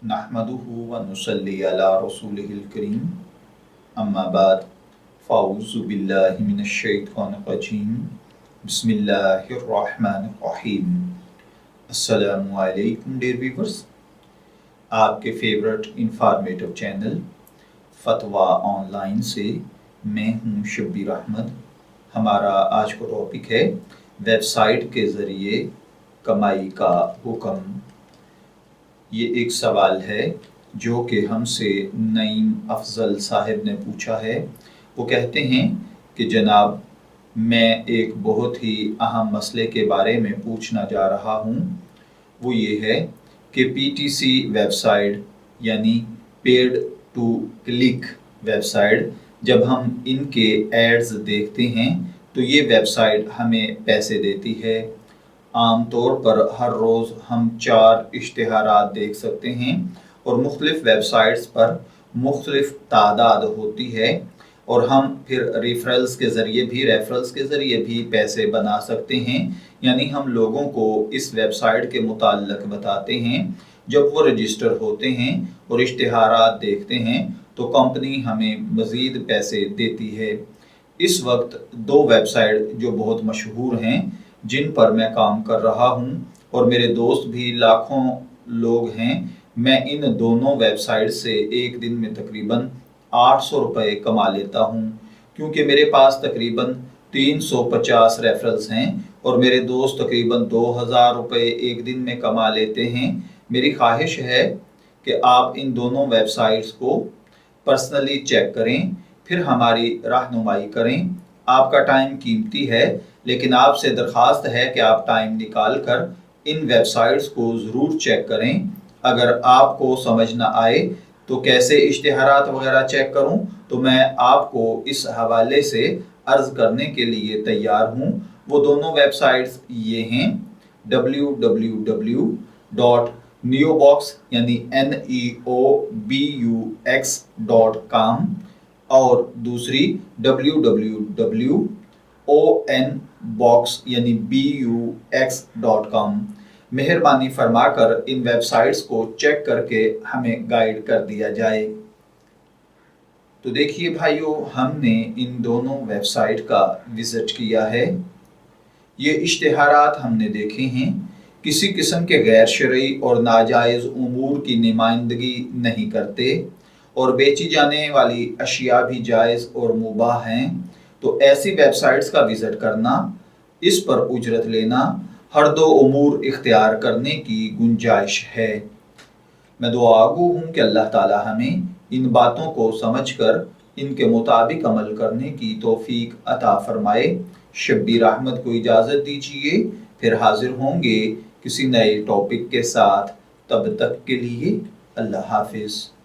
नहमदुहु व नुसल्ली अला रसूलिहिल करीम अम्मा बाद फ़ाऊज़ु बिल्लाहि मिनश शैतानिर रजीम बिस्मिल्लाहिर रहमानिर रहीम। अस्सलामु अलैकुम डियर व्यूअर्स, आपके फेवरेट इंफॉर्मेटिव चैनल फतवा ऑनलाइन से मैं हूँ शब्बीर अहमद। हमारा आज का टॉपिक है वेबसाइट के ज़रिए कमाई का हुक्म। ये एक सवाल है जो कि हमसे नईम अफजल साहिब ने पूछा है। वो कहते हैं कि जनाब, मैं एक बहुत ही अहम मसले के बारे में पूछना जा रहा हूँ। वो ये है कि पीटीसी वेबसाइट यानी पेड टू क्लिक वेबसाइट, जब हम इनके एड्स देखते हैं तो ये वेबसाइट हमें पैसे देती है। आम तौर पर हर रोज़ हम 4 इश्तिहारात देख सकते हैं और मुख्तलिफ़ वेबसाइट्स पर मुख्तलिफ़ तादाद होती है और हम फिर रेफरल्स के ज़रिए भी पैसे बना सकते हैं। यानी हम लोगों को इस वेबसाइट के मुताल्लिक़ बताते हैं। जब वो रजिस्टर होते हैं और इश्तिहारात देखते हैं तो कंपनी हमें मज़ीद पैसे देती है। इस वक्त 2 वेबसाइट जो बहुत मशहूर हैं, जिन पर मैं काम कर रहा हूं और मेरे दोस्त भी लाखों लोग हैं, मैं इन दोनों वेबसाइट से एक दिन में तकरीबन 800 रुपये कमा लेता हूं, क्योंकि मेरे पास तकरीबन 350 रेफरल्स हैं और मेरे दोस्त तकरीबन 2000 रुपये एक दिन में कमा लेते हैं। मेरी ख्वाहिश है कि आप इन दोनों वेबसाइट्स को पर्सनली चेक करें, फिर हमारी रहनुमाई करें। आपका टाइम कीमती है, लेकिन आपसे दरख्वास्त है कि आप टाइम निकाल कर इन वेबसाइट्स को ज़रूर चेक करें। अगर आपको समझ ना आए तो कैसे इश्तिहारात वगैरह चेक करूं, तो मैं आपको इस हवाले से अर्ज़ करने के लिए तैयार हूं। वो दोनों वेबसाइट्स ये हैं www.neobox यानी neobux.com और दूसरी www.onbox यानी bux.com। मेहरबानी फरमाकर इन वेबसाइट्स को चेक करके हमें गाइड कर दिया जाए। तो देखिए भाइयों, हमने इन दोनों वेबसाइट का विज़िट किया है। ये इश्तिहारात हमने देखे हैं, किसी किस्म के गैर शरई और नाजायज़ उमूर की नुमाइंदगी नहीं करते और बेची जाने वाली अशिया भी जायज़ और मुबाह हैं। तो ऐसी वेबसाइट्स का विज़िट करना, इस पर उजरत लेना, हर 2 उमूर इख्तियार करने की गुंजाइश है। मैं दुआगो हूँ कि अल्लाह ताला हमें इन बातों को समझकर इनके मुताबिक अमल करने की तौफीक अता फरमाए। शब्बीर अहमद को इजाज़त दीजिए, फिर हाजिर होंगे किसी नए टॉपिक के साथ। तब तक के लिए अल्लाह हाफिज़।